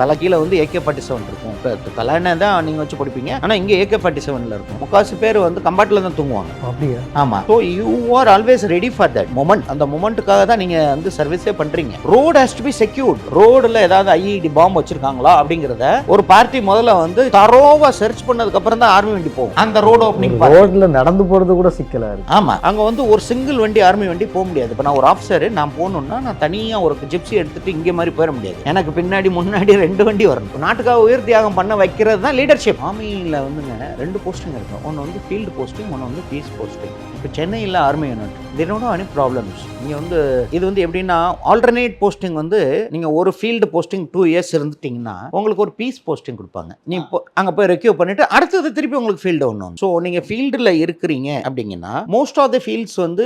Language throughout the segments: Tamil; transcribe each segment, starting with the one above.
தலை கீழே வந்து AK-47 இருக்கும். இப்போ தலைன்னு தான் நீங்கள் வச்சு படிப்பீங்க, ஆனால் இங்கே AK-47 இருக்கும். முக்காசு பேர் வந்து கம்பார்ட்டில் தான் தூங்குவாங்க. அப்படியா? ஆமாம். So you are always ready for that moment. அந்த மொமெண்ட்டுக்காக தான் நீங்கள் வந்து சர்வீஸே பண்ணுறீங்க. Road has to be secured. ரோடில் ஏதாவது IED பாம்பு வச்சிருக்காங்களா அப்படிங்கிறத ஒரு பார்ட்டி முதல்ல வந்து தரோவா சர்ச் பண்ணதுக்கு அப்புறம் தான் ஆர்மி வண்டி போகும். அந்த ரோடு ஓப்பனிங் ரோட்ல நடந்து போறது கூட சிக்கலா இருக்கு. ஆமாம், அங்கே வந்து ஒரு சிங்கிள் வண்டி ஆர்மி வண்டி போக முடியாது. இப்போ நான் ஒரு ஆஃபீஸர், நான் போகணுன்னா நான் தனியாக ஒரு ஜிப்சி எடுத்துட்டு இங்கே மாதிரி போயிட முடியாது. எனக்கு பின்னாடி முன்னாடி 2 வண்டி வரணும். நாட்டுக்காக உயிர் தியாகம் பண்ண வைக்கிறது தான் லீடர்ஷிப். ஆர்மியில் வந்துங்க 2 போஸ்டிங் இருக்கும். ஒன்று வந்து ஃபீல்டு போஸ்டிங், ஒன்று வந்து பீஸ் போஸ்டிங். இப்போ சென்னையில் ஆர்மி யூனிட் தினோட அனி ப்ராப்ளம்ஸ். நீங்கள் வந்து இது வந்து எப்படின்னா ஆல்டர்னேட் போஸ்டிங் வந்து நீங்கள் ஒரு ஃபீல்டு போஸ்டிங் 2 இயர்ஸ் இருந்துட்டீங்கன்னா உங்களுக்கு ஒரு பீஸ் போஸ்டிங் கொடுப்பாங்க. நீ இப்போ அங்கே போய் ரெக்யூ பண்ணிட்டு அடுத்தது திருப்பி உங்களுக்கு ஃபீல்டு ஒன்று. ஸோ நீங்கள் ஃபீல்டில் இருக்கிறீங்க அப்படிங்கன்னா மோஸ்ட் ஆஃப் த ஃபீல்ட்ஸ் வந்து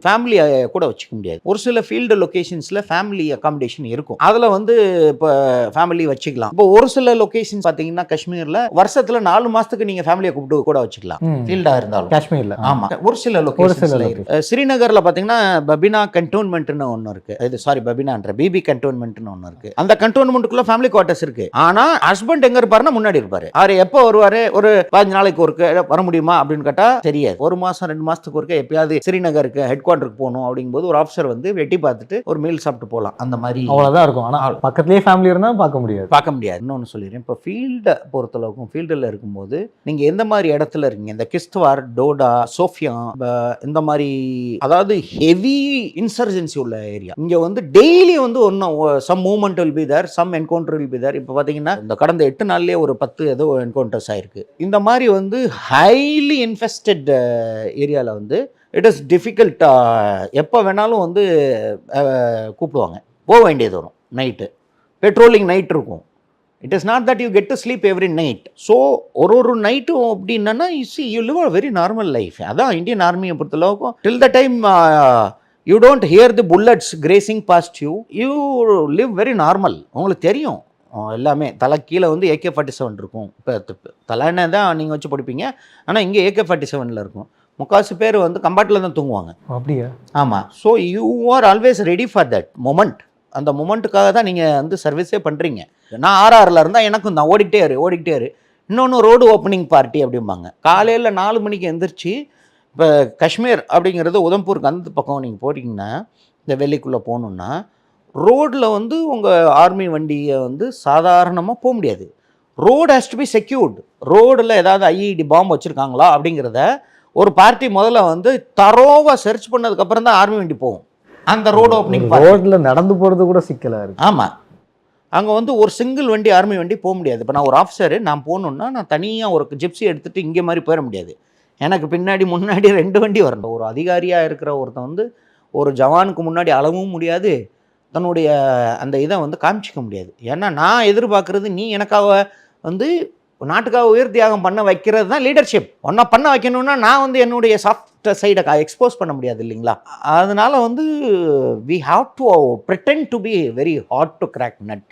ஃபேமிலியை கூட வச்சுக்க முடியாது. ஒரு சில ஃபீல்டு லொகேஷன்ஸில் ஃபேமிலி அகாமடேஷன் இருக்கும். அதில் வந்து இப்போ ஃபேமிலி வச்சுக்கலாம். இப்போ ஒரு சில லொகேஷன் பார்த்தீங்கன்னா காஷ்மீரில் வருஷத்தில் 4 மாதத்துக்கு நீங்கள் ஃபேமிலியை கூப்பிட்டு கூட வச்சுக்கலாம் ஃபீல்டாக இருந்தாலும். காஷ்மீரில் ஆமா, ஒரு சில லொகேஷன்ஸ்ல. ஸ்ரீநகர்ல பாத்தீங்கன்னா பபினா கண்டோன்மெண்ட்னு ஒன்னு இருக்கு. இது சாரி பபினான்ற பிபி கண்டோன்மெண்ட்னு ஒன்னு இருக்கு. அந்த கண்டோன்மெண்ட்டுக்குள்ள ஃபேமிலி குவார்ட்டர்ஸ் இருக்கு. ஆனா ஹஸ்பண்ட் எங்க இருப்பாருன்னா முன்னாடி இருப்பாரு. அவரு எப்போ வருவாரு? ஒரு 15 நாளைக்கு ஒருக்க வர முடியுமா அப்படின்னு கேட்டா தெரியாது. 1 மாசம் 2 மாசத்துக்கு ஒருக்க எப்பயாவது ஸ்ரீநகருக்கு ஹெட் குவார்ட்டருக்கு போகணும் அப்படிங்கும்போது ஒரு ஆஃபீஸர் வந்து வெட்டி பார்த்துட்டு ஒரு மீல் சாப்பிட்டு போகலாம். அந்த மாதிரி அவ்வளவுதான் இருக்கும். ஆனா பக்கத்துலயே ஃபேமிலி இருந்தா பார்க்க முடியாது. இன்னொன்னு சொல்லிடுறேன். இப்போ ஃபீல்டை பொறுத்தளவுக்கும் ஃபீல்டில் இருக்கும்போது நீங்க எந்த மாதிரி இடத்துல இருக்கீங்க? இந்த கிஸ்துவார், டோடா, சோஃபியா, இந்த மாதிரி அதாவது ஹெவி இன்சர்ஜென்சி உள்ள ஏரியா. இங்க வந்து டெய்லி வந்து some movement will be there, some encounter will be there. இப்போ பாத்தீங்கன்னா இந்த கடந்த 8 நாள்லயே ஒரு 10 ஏதோ என்கவுண்டர்ஸ் ஆயிருக்கு. இந்த மாதிரி வந்து ஹைலி இன்ஃபெஸ்டட் ஏரியாவில் வந்து இட் இஸ் டிஃபிகல்ட். எப்போ வேணாலும் வந்து கூப்பிடுவாங்க, போக வேண்டியது வரும். நைட்டு பெட்ரோலிங் நைட் இருக்கும். It is not that you get to sleep every night. So ஒரு நைட்டும் அப்படின்னா you live a very normal life. அதான் இந்தியன் ஆர்மியை பொறுத்தளவுக்கும் till the time you don't hear the bullets grazing past you live very normal. உங்களுக்கு தெரியும் எல்லாமே. தலை கீழே வந்து AK-47 இருக்கும். இப்போ தலைன்னு தான் நீங்கள் வச்சு படிப்பீங்க, ஆனால் இங்கே AK-47 இருக்கும். முக்காசு பேர் வந்து கம்பார்ட்டில் தான் தூங்குவாங்க. அப்படியா? ஆமாம். So you are always ready for that moment. அந்த மொமெண்ட்டுக்காக தான் நீங்கள் வந்து சர்வீஸே பண்ணுறீங்க. நான் RRல இருந்தால் எனக்கும் தான் ஓடிக்கிட்டே இரு. இன்னொன்று ரோடு ஓப்பனிங் பார்ட்டி அப்படிம்பாங்க. காலையில் 4 மணிக்கு எந்திரிச்சு இப்போ காஷ்மீர் அப்படிங்கிறது உதம்பூருக்கு அந்த பக்கம் நீங்கள் போட்டிங்கன்னா இந்த வெள்ளிக்குள்ளே போகணுன்னா ரோடில் வந்து உங்கள் ஆர்மி வண்டியை வந்து சாதாரணமாக போக முடியாது. Road has to be secured. ரோடில் ஏதாவது IED பாம்பு வச்சுருக்காங்களா அப்படிங்கிறத ஒரு பார்ட்டி முதல்ல வந்து தரோவாக சர்ச் பண்ணதுக்கப்புறம் தான் ஆர்மி வண்டி போகும். அந்த ரோடு ஓப்பனிங் ரோட்ல நடந்து போகிறது கூட சிக்கலாக இருக்குது. ஆமாம், அங்கே வந்து ஒரு சிங்கிள் வண்டி ஆர்மி வண்டி போக முடியாது. இப்போ நான் ஒரு ஆஃபீஸர், நான் போகணுன்னா நான் தனியாக ஒரு ஜிப்சி எடுத்துகிட்டு இங்கே மாதிரி போயிட முடியாது. எனக்கு பின்னாடி முன்னாடி 2 வண்டி வரணும். ஒரு அதிகாரியாக இருக்கிற ஒருத்தன் வந்து ஒரு ஜவானுக்கு முன்னாடி அளவும் முடியாது, தன்னுடைய அந்த இதை வந்து காமிச்சிக்க முடியாது. ஏன்னா நான் எதிர்பார்க்குறது நீ எனக்காக வந்து நாட்டுக்காக உயிர் தியாகம் பண்ண வைக்கிறது தான் லீடர்ஷிப். ஒன்றா பண்ண வைக்கணும்னா நான் வந்து என்னுடைய சாஃப்ட் சைடை எக்ஸ்போஸ் பண்ண முடியாது இல்லைங்களா? அதனால வந்து we have to pretend to be very hard to crack nut.